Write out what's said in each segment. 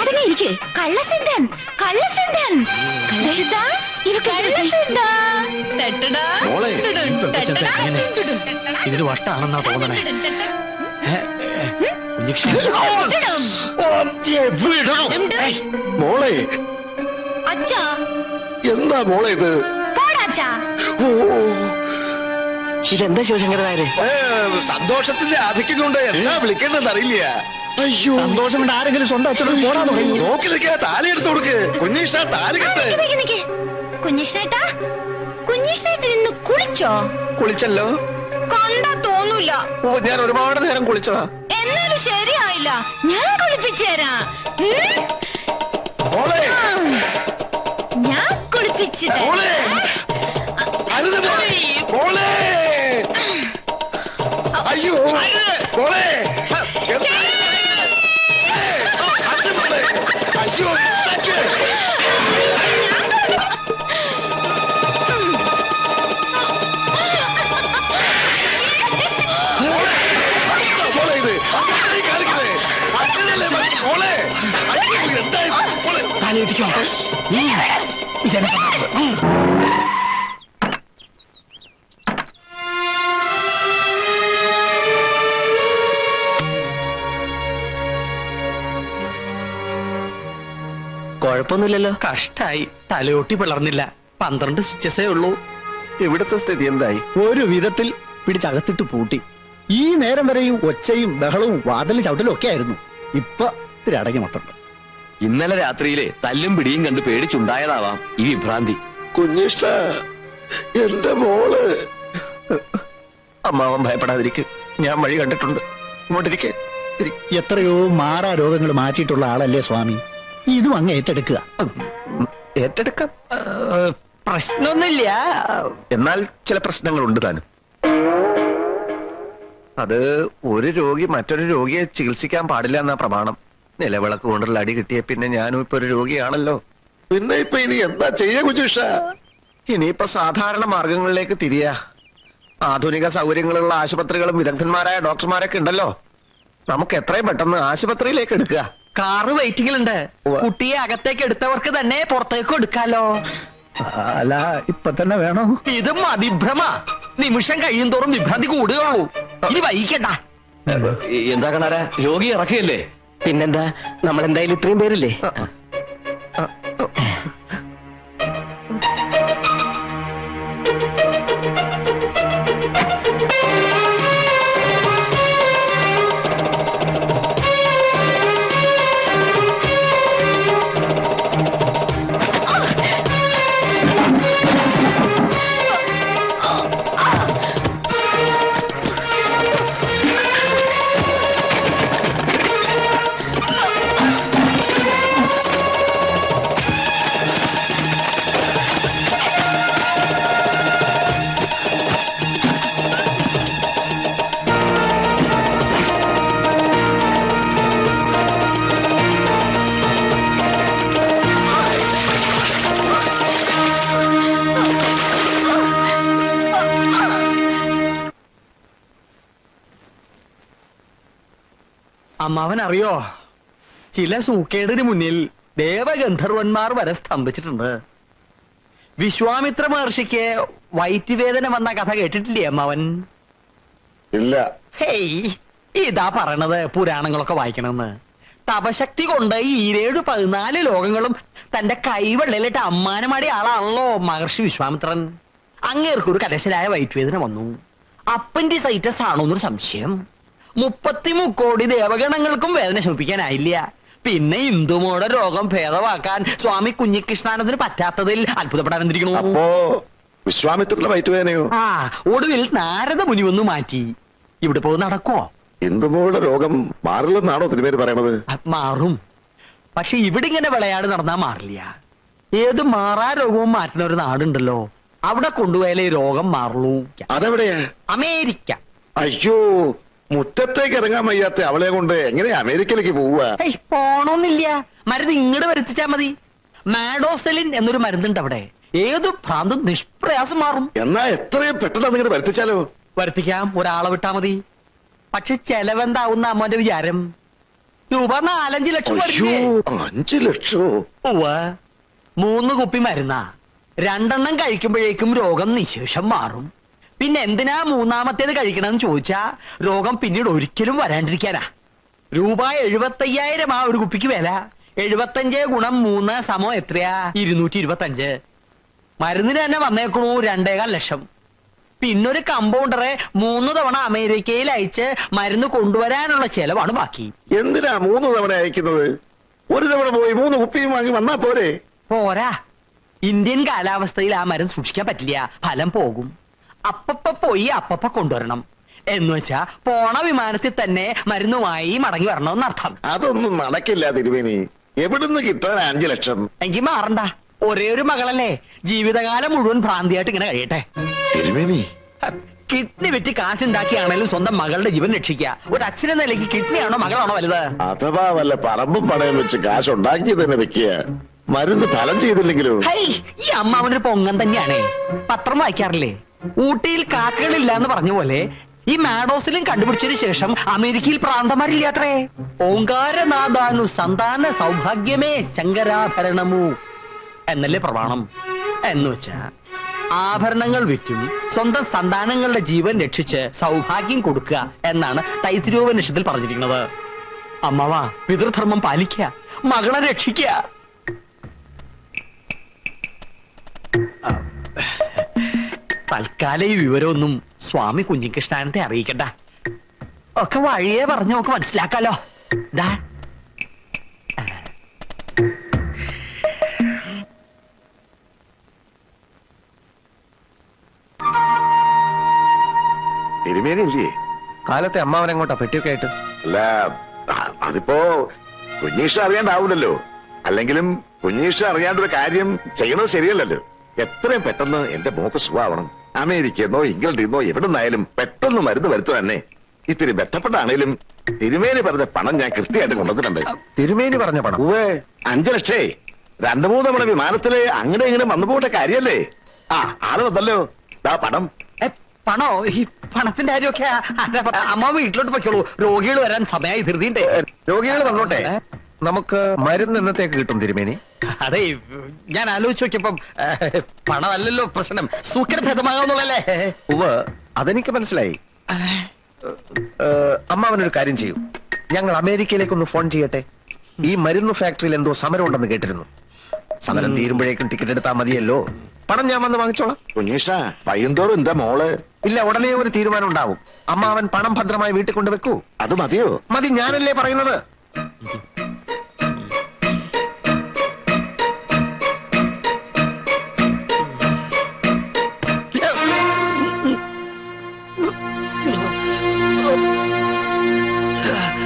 അടങ്ങിയിരിക്കെ. കള്ളസിദ്ധൻ, കള്ളസിദ്ധൻ, കള്ളസിദ്ധ, ഇതൊരു വട്ടാണെന്നാ തോന്നണേ. മോളെ അച്ഛാ, എന്താ മോളെ ഇത്? പോടാച്ചാ. ഇതെന്താ ശിവശങ്കരനായരെ? സന്തോഷത്തിന്റെ ആധിക്യം കൊണ്ട് എന്താ വിളിക്കേണ്ടത് അറിയില്ല. അയ്യോ, സന്തോഷം കൊണ്ട് ആരെങ്കിലും സ്വന്തം അച്ഛനോട് പോടാന്ന് പറയുന്നു. നോക്കി നിൽക്കാ, താലി എടുത്തു കൊടുക്ക്. കുഞ്ഞീഷ താലി കെട്ട്. കുഞ്ഞിഷ്ണേട്ടാ, കുഞ്ഞിഷ്ണേട്ടൻ ഇന്ന് കുളിച്ചോ? കുളിച്ചല്ലോ. കണ്ടാ തോന്നൂല. ഓ, ഞാൻ ഒരുപാട് നേരം കുളിച്ചതാ. എന്നാലും ശരിയായില്ല, ഞാൻ കുളിപ്പിച്ചു തരാം. മോളെ, ഞാൻ കുളിപ്പിച്ചു മോളെ, അരുത് മോളെ. അയ്യോ മോളെ, എന്താ? അത് മോളെ, അയ്യോ ഇതൊക്കെ. മോളെ, ഇത് കാണിക്കണേ. മോളെ, അയ്യോ എന്താ മോളെ? തലയിട്ടിക്കോ. ഇതെന്നെ കുഴപ്പമൊന്നുമില്ലല്ലോ. കഷ്ടായി, തലയോട്ടി പിളർന്നില്ല. 12 സ്റ്റിച്ചസേ ഉള്ളൂ. ഇവിടുത്തെ സ്ഥിതി എന്തായി? ഒരു വിധത്തിൽ പിടിച്ചകത്തിട്ട് പൂട്ടി. ഈ നേരം വരെയും ഒച്ചയും ബഹളവും വാതിലും ചവിട്ടലും ഒക്കെ ആയിരുന്നു. ഇപ്പൊ ഇത്തിരി അടങ്ങി മട്ടുണ്ട്. ഇന്നലെ രാത്രിയിലെ തല്ലും പിടിയും കണ്ട് പേടിച്ചുണ്ടായതാവാം ഈ വിഭ്രാന്തി. കുഞ്ഞിഷ്ട, എന്റെ മോള്. അമ്മാവൻ ഭയപ്പെടാതിരിക്കും, ഞാൻ വഴി കണ്ടിട്ടുണ്ട്. ഇങ്ങോട്ടിരിക്കെ. എത്രയോ മാറാ രോഗങ്ങൾ മാറ്റിയിട്ടുള്ള ആളല്ലേ സ്വാമി. ഇതും അങ്ങ് ഏറ്റെടുക്കുക. ഏറ്റെടുക്കാം, പ്രശ്നമൊന്നുമില്ല. എന്നാൽ ചില പ്രശ്നങ്ങളുണ്ട് താനും. അത് ഒരു രോഗി മറ്റൊരു രോഗിയെ ചികിത്സിക്കാൻ പാടില്ല എന്നാ പ്രമാണം. നിലവിളക്ക് കൊണ്ടുള്ള അടി കിട്ടിയ പിന്നെ ഞാനും ഇപ്പൊ ഒരു രോഗിയാണല്ലോ. പിന്നെ ഇപ്പൊ ഇനി എന്താ ചെയ്യാ കുഞ്ഞുഷ? ഇനിയിപ്പൊ സാധാരണ മാർഗങ്ങളിലേക്ക് തിരിയാ. ആധുനിക സൗകര്യങ്ങളുള്ള ആശുപത്രികളും വിദഗ്ധന്മാരായ ഡോക്ടർമാരൊക്കെ ഉണ്ടല്ലോ. നമുക്ക് എത്രയും പെട്ടെന്ന് ആശുപത്രിയിലേക്ക് എടുക്കുക. കാറ് വെയിറ്റിംഗിലുണ്ട്. കുട്ടിയെ അകത്തേക്ക് എടുത്തവർക്ക് തന്നെ പുറത്തേക്ക് എടുക്കാലോ. അല്ല, ഇപ്പൊ തന്നെ വേണോ? ഇത് മതിഭ്രമ. നിമിഷം കഴിയും തോറും വിഭ്രാന്തി കൂടുകയുള്ളൂ. ഇനി വൈകിക്കണ്ട. എന്താ കണാര, രോഗി ഇറക്കിയല്ലേ? പിന്നെന്താ, നമ്മൾ എന്തായാലും ഇത്രയും പേരില്ലേ. അമ്മാവൻ അറിയോ, ചില സൂക്കേടിന് മുന്നിൽ ദേവഗന്ധർവന്മാർ വരെ സ്തംഭിച്ചിട്ടുണ്ട്. വിശ്വാമിത്ര മഹർഷിക്ക് വയറ്റുവേദന വന്ന കഥ കേട്ടിട്ടില്ലേ അമ്മാവൻ? ഇല്ല. ഹേയ്, ഇതാ പറയണത് പുരാണങ്ങളൊക്കെ വായിക്കണമെന്ന്. തപശക്തി കൊണ്ട് ഈ 14 ലോകങ്ങളും തന്റെ കൈവെള്ളയിലിട്ട് അമ്മാനമാടിയ ആളാണല്ലോ മഹർഷി വിശ്വാമിത്രൻ. അങ്ങേർക്കൊരു കലശലായ വയറ്റുവേദന വന്നു. അപ്പൻഡിസൈറ്റസ് ആണോ എന്നൊരു സംശയം. 33 കോടി ദേവഗണങ്ങൾക്കും വേദന ശമിപ്പിക്കാനായില്ല. പിന്നെ ഇന്ദുമോടെ രോഗം ഭേദമാക്കാൻ സ്വാമി കുഞ്ഞികൃഷ്ണാനന്ദന് പറ്റാത്തതിൽ അത്ഭുതപ്പെടാനിരിക്കണു. അപ്പോ വിശ്വാമിത്രന്റെ വയറ്റുവേദനയോ? ഒടുവിൽ നാരദ മുനി ഒന്ന് മാറ്റി. ഇവിടെ പോയി നടക്കുവോ? ഇന്ദുമോളുടെ രോഗം മാറില്ലെന്നാണോ തിരുമേനി പറയണത്? മാറും, പക്ഷെ ഇവിടെ ഇങ്ങനെ വിളയാട് നടന്നാ മാറില്ല. ഏത് മാറാ രോഗവും മാറ്റുന്ന ഒരു നാടുണ്ടല്ലോ, അവിടെ കൊണ്ടുപോയാലേ രോഗം മാറുള്ളൂ. അതെവിടെയാ? അമേരിക്ക. അയ്യോ, മുറ്റത്തേക്ക് ഇറങ്ങാൻ വയ്യാത്ത അവളെ കൊണ്ട് എങ്ങനെ അമേരിക്കയിലേക്ക് പോവുക? പോണോന്നില്ല, മരുന്ന് ഇങ്ങോട്ട് വരുത്തിച്ചാ മതി. മാഡോസെലിൻ എന്നൊരു മരുന്നുണ്ട് അവിടെ. ഏത് ഭ്രാന്തും നിഷ്പ്രയാസം മാറും. എന്നാ എത്രയും പെട്ടെന്ന് നിങ്ങൾ വരുത്തിച്ചാലോ? വരുത്തിക്കാം, ഒരാളെ വിട്ടാ മതി. പക്ഷെ ചെലവെന്താവുന്ന അമ്മന്റെ വിചാരം? രൂപ 4-5 ലക്ഷം അയ്യോ വരില്ലേ? 5 ലക്ഷോ? ഉവ്വ് 3 കുപ്പി മരുന്നാ. 2 എണ്ണം കഴിക്കുമ്പോഴേക്കും രോഗം നിശേഷം മാറും. പിന്നെ എന്തിനാ 3ാമത്തേത് കഴിക്കണമെന്ന് ചോദിച്ചാ രോഗം പിന്നീട് ഒരിക്കലും വരാണ്ടിരിക്കാനാ. രൂപ 75,000 ആ ഒരു കുപ്പിക്ക് വില. 75 ഗുണം 3 സമം എത്രയാ? 225. മരുന്നിന് തന്നെ വന്നേക്കണു 2.25 ലക്ഷം. പിന്നൊരു കമ്പൗണ്ടറെ 3 തവണ അമേരിക്കയിൽ അയച്ച് മരുന്ന് കൊണ്ടുവരാനുള്ള ചെലവാണ് ബാക്കി. എന്തിനാ 3 തവണ അയക്കുന്നത്? ഒരു തവണ പോയി 3 കുപ്പിയും വാങ്ങി വന്നാ പോരെ? പോരാ, ഇന്ത്യൻ കാലാവസ്ഥയിൽ ആ മരുന്ന് സൂക്ഷിക്കാൻ പറ്റില്ല, ഫലം പോകും. അപ്പപ്പ പോയി അപ്പപ്പ കൊണ്ടുവരണം. എന്ന് വെച്ചാ പോണ വിമാനത്തിൽ തന്നെ മരുന്നുമായി മടങ്ങി വരണമെന്നർത്ഥം. അതൊന്നും നടക്കില്ല തിരുമേനി. എവിടുന്ന് കിട്ടാൻ 5 ലക്ഷം? എങ്കിൽ മാറണ്ട, ഒരേ ഒരു മകളല്ലേ, ജീവിതകാലം മുഴുവൻ ഭ്രാന്തിയായിട്ട് ഇങ്ങനെ കഴിയട്ടെ. തിരുമേനി, കിഡ്നി വിറ്റ് കാശുണ്ടാക്കിയാണേലും സ്വന്തം മകളുടെ ജീവൻ രക്ഷിക്കുക. ഒരു അച്ഛനെ നിലയ്ക്ക് കിഡ്നിയാണോ മകളാണോ വലുത്? അഥവാ വല്ല പറമ്പും പണയം വെച്ച് കാശ് ഉണ്ടാക്കി തന്നെ വെക്കുക. മരുന്ന് ഫലം ചെയ്തില്ലെങ്കിലോ? ഹൈ, ഈ അമ്മാവനൊരു പൊങ്ങൻ തന്നെയാണേ. പത്രം വായിക്കാറില്ലേ? ഊട്ടിയിൽ കാക്കകളില്ല എന്ന് പറഞ്ഞ പോലെ ഈ മാഡോസിലും കണ്ടുപിടിച്ചതിന് ശേഷം അമേരിക്കയിൽ പ്രാന്തമാരില്ലാത്രേ. ഓങ്കാരനാഥാനു സന്താന സൗഭാഗ്യമേ ശങ്കരാഭരണമു എന്നല്ലേ പ്രമാണം. എന്ന് വെച്ചാ ആഭരണങ്ങൾ വിറ്റും സ്വന്തം സന്താനങ്ങളുടെ ജീവൻ രക്ഷിച്ച് സൗഭാഗ്യം കൊടുക്കുക എന്നാണ് തൈത്തിരീയോപനിഷത്തിൽ പറഞ്ഞിരിക്കുന്നത്. അമ്മാവാ, പിതൃധർമ്മം പാലിക്കുക, മകളെ രക്ഷിക്കുക. തൽക്കാലം ഈ വിവരമൊന്നും സ്വാമി കുഞ്ഞികൃഷ്ണാനത്തെ അറിയിക്കണ്ട. ഒക്കെ വഴിയേ പറഞ്ഞു ഒക്കെ മനസ്സിലാക്കാലോ. ദാ തിരുമേനില്ലേ? കാലത്തെ അമ്മാവനെങ്ങോട്ടാ പെട്ടിയൊക്കെ ആയിട്ട്? അല്ല, അതിപ്പോ കുഞ്ഞീഷ അറിയാണ്ടാവൂലല്ലോ. അല്ലെങ്കിലും കുഞ്ഞീഷ അറിയാണ്ടൊരു കാര്യം ചെയ്യണത് ശരിയല്ലല്ലോ. എത്രയും പെട്ടെന്ന് എന്റെ മോക്ക് സുഖാവണം. അമേരിക്കന്നോ ഇംഗ്ലണ്ടിൽ നിന്നോ എവിടെ നിന്നായാലും പെട്ടെന്ന് മരുന്ന് വരുത്തു തന്നെ. ഇത്തിരി ബന്ധപ്പെട്ടാണേലും തിരുമേനി പറഞ്ഞ പണം ഞാൻ കൃത്യമായിട്ട് കൊണ്ടുവന്നിട്ടുണ്ട്. തിരുമേനി പറഞ്ഞ പണം? 5 ലക്ഷേ. 2-3 തവണ വിമാനത്തില് അങ്ങനെ ഇങ്ങനെ വന്നു പോകേണ്ട കാര്യല്ലേ? ആള് വന്നല്ലോ. ദാ പണം. പണോ? ഈ പണത്തിന്റെ കാര്യമൊക്കെ അമ്മ വീട്ടിലോട്ട് പൊയ്ക്കോളൂ. രോഗികൾ വരാൻ സമയമായി ധൃതിണ്ടേ. രോഗികൾ വന്നോട്ടെ, നമുക്ക് മരുന്ന് എന്നത്തേക്ക് കിട്ടും തിരുമേനി? അതെ, ഞാൻ ആലോചിച്ച് നോക്കിയപ്പം പണമല്ലല്ലോ പ്രശ്നം, സൂക്കരഭേദമാകാന്നുള്ളല്ലേ. ഉവ്വ്, അതെനിക്ക് മനസ്സിലായി. അമ്മാവനൊരു കാര്യം ചെയ്യൂ, ഞങ്ങൾ അമേരിക്കയിലേക്കൊന്ന് ഫോൺ ചെയ്യട്ടെ. ഈ മരുന്ന് ഫാക്ടറിയിൽ എന്തോ സമരം ഉണ്ടെന്ന് കേട്ടിരുന്നു. സമരം തീരുമ്പോഴേക്കും ടിക്കറ്റ് എടുത്താൽ മതിയല്ലോ. പണം ഞാൻ വന്ന് വാങ്ങിച്ചോളാം. കുഞ്ഞീഷ, പയ്യന്തോറും എന്താ മോള്? ഇല്ല, ഉടനെ ഒരു തീരുമാനം ഉണ്ടാവും. അമ്മാവൻ പണം ഭദ്രമായി വീട്ടിൽ കൊണ്ട് വെക്കൂ. അത് മതിയോ? മതി, ഞാനല്ലേ പറയുന്നത്.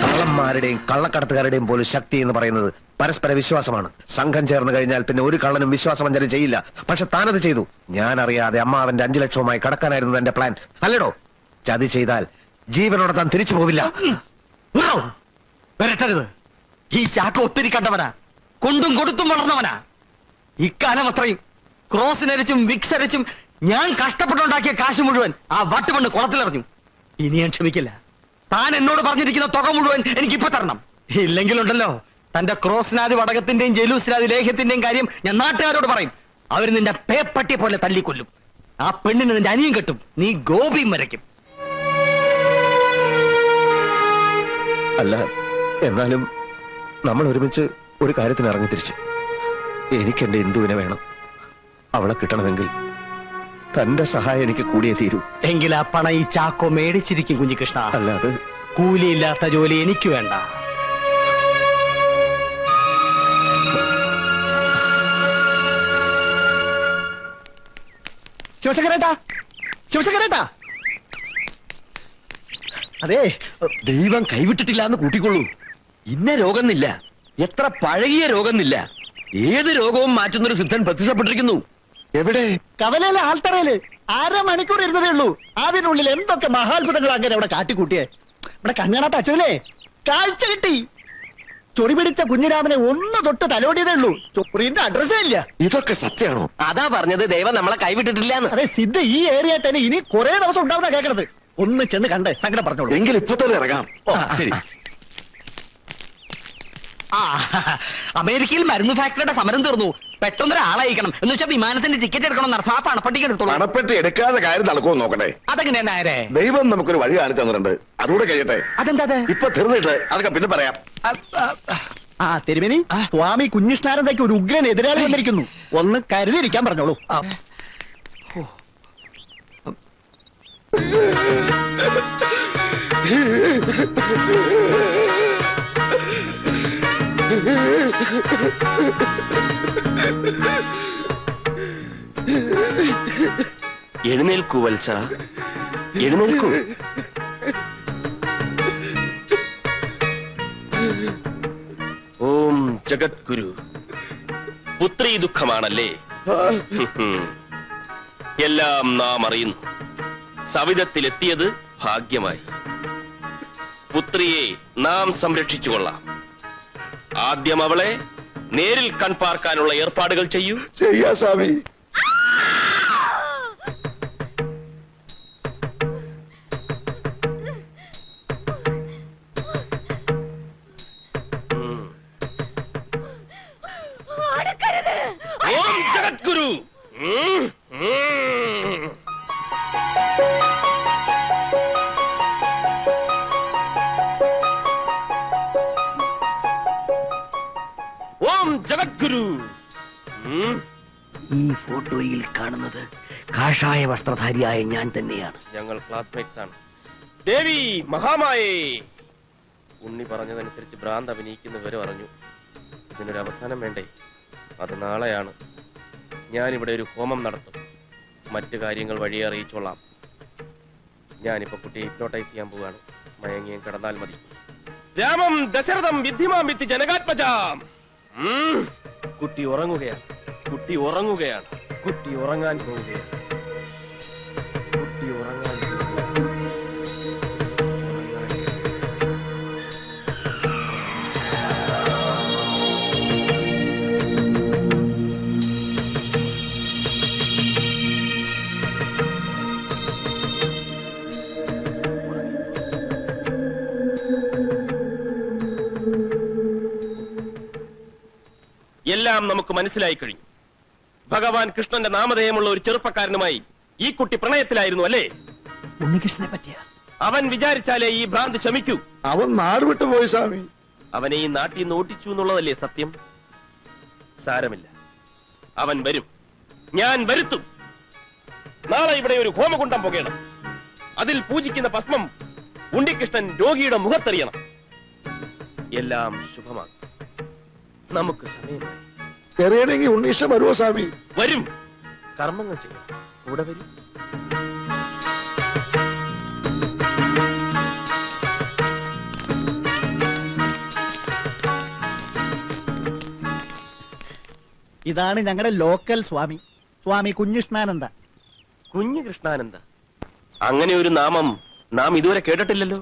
കള്ളന്മാരുടെയും കള്ളക്കടത്തുകാരുടെയും പോലും ശക്തി എന്ന് പറയുന്നത് പരസ്പര വിശ്വാസമാണ്. സംഘം ചേർന്ന് കഴിഞ്ഞാൽ പിന്നെ ഒരു കള്ളനും വിശ്വാസവഞ്ചന ചെയ്യില്ല. പക്ഷെ താനത് ചെയ്തു. ഞാൻ അറിയാതെ അമ്മാവന്റെ 5 ലക്ഷവുമായി കടക്കാനായിരുന്നു എന്റെ പ്ലാൻ, അല്ലേടോ? ചതി ചെയ്താൽ ജീവനോടെ താൻ തിരിച്ചു പോവില്ല. വരട്ടരുത്. ഈ ചാക്ക ഒത്തിരി കണ്ടവനാ, കൊണ്ടും കൊടുത്തും വളർന്നവനാ. ഇക്കാലം അത്രയും ക്രോസിനരച്ചും വിക്സ് അരച്ചും ഞാൻ കഷ്ടപ്പെട്ടുണ്ടാക്കിയ കാശ് മുഴുവൻ ആ വട്ടുമണ്ണ് കുളത്തിലെറിഞ്ഞു. ഇനി ഞാൻ ക്ഷമിക്കില്ല. താൻ എന്നോട് പറഞ്ഞിരിക്കുന്ന തുക മുഴുവൻ എനിക്കിപ്പോ തരണം. ഇല്ലെങ്കിലുണ്ടല്ലോ, തന്റെ ക്രോസ്നാദി വടകത്തിന്റെയും ജലൂസ്നാദി ലേഖ്യത്തിന്റെയും കാര്യം ഞാൻ നാട്ടുകാരോട് പറയും. അവർ നിന്റെ പേപ്പട്ടിയെ പോലെ തല്ലിക്കൊല്ലും. ആ പെണ്ണിന് നിന്റെ അനിയും കെട്ടും, നീ ഗോപിയും വരയ്ക്കും. അല്ല, എന്നാലും നമ്മൾ ഒരുമിച്ച് ഒരു കാര്യത്തിന് ഇറങ്ങി തിരിച്ചു. എനിക്ക് എന്റെ ഇന്ദുവിനെ വേണം. അവളെ കിട്ടണമെങ്കിൽ തന്റെ സഹായം എനിക്ക് കൂടിയേ തീരൂ. എങ്കിൽ ആ പണം ഈ ചാക്കോ മേടിച്ചിരിക്കും കുഞ്ഞികൃഷ്ണ. അല്ലാതെ കൂലിയില്ലാത്ത ജോലി എനിക്ക് വേണ്ട. ശിവശങ്കരേട്ടാ, ശിവശങ്കരേട്ടാ, അതെ, ദൈവം കൈവിട്ടിട്ടില്ല എന്ന് കൂട്ടിക്കൊള്ളൂ. ഇന്ന രോഗമെന്നില്ല, എത്ര പഴകിയ രോഗമെന്നില്ല, ഏത് രോഗവും മാറ്റുന്നൊരു സിദ്ധൻ പ്രത്യക്ഷപ്പെട്ടിരിക്കുന്നു. എവിടെ? കവലയിലെ ആൾത്തറയില് 1/2 മണിക്കൂർ ഇരുന്നതേ ഉള്ളൂ. അതിനുള്ളിൽ എന്തൊക്കെ മഹാത്ഭുതങ്ങൾ അങ്ങനെ അവിടെ കാട്ടിക്കൂട്ടിയേ. ഇവിടെ കണ്ണാട്ട അച്ഛനല്ലേ കാഴ്ച കിട്ടി. ചൊറി പിടിച്ച കുഞ്ഞിരാമനെ ഒന്ന് തൊട്ട് തലോടിയതേ ഉള്ളൂ. ചൊറിന്റെ അഡ്രസ്സേ ഇല്ല. ഇതൊക്കെ സത്യമാണോ? അതാ പറഞ്ഞത്, ദൈവം നമ്മളെ കൈവിട്ടിട്ടില്ല. അതെ, സിദ്ധ ഈ ഏരിയ തന്നെ ഇനി കുറെ ദിവസം ഉണ്ടാവുന്ന കേൾക്കണത്. ഒന്ന് ചെന്ന് കണ്ടേ സങ്കടം പറഞ്ഞോളൂ. എങ്കിൽ ഇപ്പൊ തന്നെ ഇറങ്ങാം. ശരി. ആ അമേരിക്കയിൽ മരുന്ന് ഫാക്ടറിയുടെ സമരം തീർന്നു. പെട്ടെന്നൊരാളയക്കണം എന്ന് വെച്ചാൽ വിമാനത്തിന്റെ ടിക്കറ്റ് എടുക്കണം നടത്തും. ആ പണപ്പെട്ടിക്ക് എടുത്തോളൂ. പണപ്പെട്ടി എടുക്കാതെ കാര്യം നടക്കുമെന്ന് നോക്കട്ടെ. അതെങ്ങനെയാ നേരെ? ദൈവം നമുക്കൊരു വഴി കാണിച്ചു തന്നിട്ടുണ്ട്. അതുകൂടെ കഴിയട്ടെ. അതെന്താ? ഇപ്പൊ തീർന്നിട്ട് അതൊക്കെ പിന്നെ പറയാം. ആ തിരുമേനി, സ്വാമി കുഞ്ഞിഷ്ണാനന്ദയ്ക്ക് ഒരു ഉഗ്രൻ എതിരാളി വന്നിരിക്കുന്നു. ഒന്ന് കരുതിയിരിക്കാൻ പറഞ്ഞോളൂ. എഴുന്നേൽക്കൂ വത്സ, എഴുന്നേൽക്കൂ. ഓം ജഗദ്ഗുരു. പുത്രീ ദുഃഖമാണല്ലേ? എല്ലാം നാം അറിയുന്നു. സവിധത്തിലെത്തിയത് ഭാഗ്യമായി. പുത്രിയെ നാം സംരക്ഷിച്ചുകൊള്ളാം. ആദ്യം അവളെ നേരിൽ കൺപാർക്കാനുള്ള ഏർപ്പാടുകൾ ചെയ്യൂ. ചെയ്യാ സ്വാമി. ഓം ജഗദ്ഗുരു. ഓം ജഗദ്ഗുരു. ഈ ഫോട്ടോയിൽ കാണുന്നത് കാഷായ വസ്ത്രധാരിയായ ഞാൻ തന്നെയാണ്. ഞങ്ങൾ ക്ലാസ്മേറ്റ്സ് ആണ്. ദേവി മഹാമായേ. ഉണ്ണി പറഞ്ഞതനുസരിച്ച് ഭ്രാന്ത് അഭിനയിക്കുന്നവരെ അറിഞ്ഞു. ഇതിനൊരു അവസാനം വേണ്ടേ? അത് നാളെയാണ്. ഞാനിവിടെ ഒരു ഹോമം നടത്തും. മറ്റു കാര്യങ്ങൾ വഴിയെ അറിയിച്ചോളാം. ഞാനിപ്പോ കുട്ടിയെ ഹിപ്നോട്ടൈസ് ചെയ്യാൻ പോവാണ്. മയങ്ങിയും കിടന്നാൽ മതി. രാമം ദശരഥം വിദ്ധിമാം വിത്തി ജനകാത്മജാം. കുട്ടി ഉറങ്ങുകയാണ്. കുട്ടി ഉറങ്ങുകയാണ്. കുട്ടി ഉറങ്ങാൻ പോവുകയാണ്. കുട്ടി ഉറങ്ങാൻ എല്ലാം നമുക്ക് മനസ്സിലായി കഴിഞ്ഞു. ഭഗവാൻ കൃഷ്ണന്റെ നാമധേയമുള്ള ഒരു ചെറുപ്പക്കാരനുമായി ഈ കുട്ടി പ്രണയത്തിലായിരുന്നു അല്ലേ? ഉണ്ണികൃഷ്ണനെ പറ്റിയ അവൻ വിചാരിച്ചാലേ ഈ ഭ്രാന്ത് ശമിക്കൂ. അവൻ നാട് വിട്ടു പോയി സ്വാമി. അവനെ ഈ നാട്ടിൽ നിന്ന് ഓട്ടിച്ചു എന്നുള്ളതല്ലേ സത്യം? സാരമില്ല, അവൻ വരും. ഞാൻ വരുത്തും. നാളെ ഇവിടെ ഒരു ഹോമകുണ്ടം പുകയണം. അതിൽ പൂജിക്കുന്ന ഭസ്മം ഉണ്ണികൃഷ്ണൻ രോഗിയുടെ മുഖത്തെറിയണം. എല്ലാം ശുഭമാകും. നമുക്ക് സമയമായി. എറിയണമെങ്കിൽ ഉണ്ണീഷ്ടം വരുമോ സ്വാമി? വരും. കർമ്മങ്ങൾ ചെയ്യാം. കൂടെ വരും. ഇതാണ് ഞങ്ങളുടെ ലോക്കൽ സ്വാമി, സ്വാമി കുഞ്ഞിഷ്ണാനന്ദ. കുഞ്ഞു കൃഷ്ണാനന്ദ. അങ്ങനെ ഒരു നാമം നാം ഇതുവരെ കേട്ടിട്ടില്ലല്ലോ.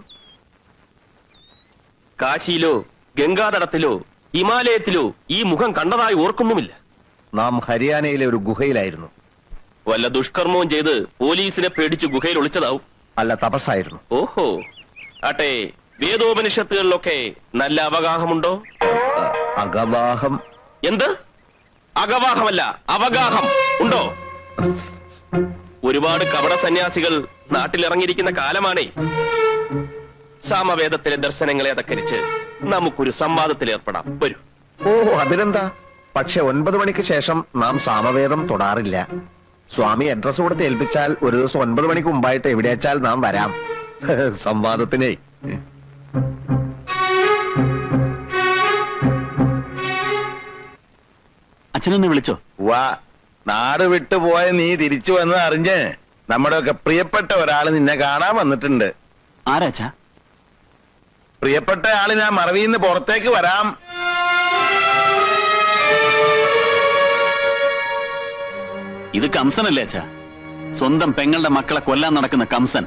കാശിയിലോ ഗംഗാതടത്തിലോ ഹിമാലയത്തിലോ ഈ മുഖം കണ്ടതായി ഓർക്കുന്നുമില്ല. നാം ഹരിയാനയിലെ ഒരു ഗുഹയിലായിരുന്നു. വല്ല ദുഷ്കർമ്മവും ചെയ്ത് പോലീസിനെ പേടിച്ച് ഗുഹയിൽ ഒളിച്ചതാവും. അല്ല, തപസ്സായിരുന്നു. ഓഹോ. ആട്ടെ, വേദോപനിഷത്തുകളിലൊക്കെ നല്ല അവഗാഹമുണ്ടോ? അഗവാഹം. എന്ത്? അഗവാഹമല്ല, അവഗാഹം ഉണ്ടോ? ഒരുപാട് കപട സന്യാസികൾ നാട്ടിലിറങ്ങിയിരിക്കുന്ന കാലമാണേ. സാമവേദത്തിലെ ദർശനങ്ങളെ അതക്കരിച്ച് നമുക്കൊരു സംവാദത്തിൽ ഏർപ്പെടാം. വരൂ. ഓ, അതിനെന്താ? പക്ഷെ 9 മണിക്ക് ശേഷം നാം സാമവേദം തൊടാറില്ല. സ്വാമി അഡ്രസ് കൊടുത്ത് ഏൽപ്പിച്ചാൽ ഒരു ദിവസം 9 മണിക്ക് മുമ്പായിട്ട് എവിടെയാച്ചാൽ നാം വരാം സംവാദത്തിനെ. അച്ഛനൊന്ന് വിളിച്ചോ? വാ. നാട് വിട്ടു പോയ നീ തിരിച്ചു വന്ന് അറിഞ്ഞ് നമ്മുടെ ഒക്കെ പ്രിയപ്പെട്ട ഒരാള് നിന്നെ കാണാൻ വന്നിട്ടുണ്ട്. ആരാച്ചാ? പ്രിയപ്പെട്ട ആള് ഞാൻ മറവിന്ന് പുറത്തേക്ക് വരാം. ഇത് കംസനല്ലേ അച്ഛാ? സ്വന്തം പെങ്ങളുടെ മക്കളെ കൊല്ലാൻ നടക്കുന്ന കംസൻ.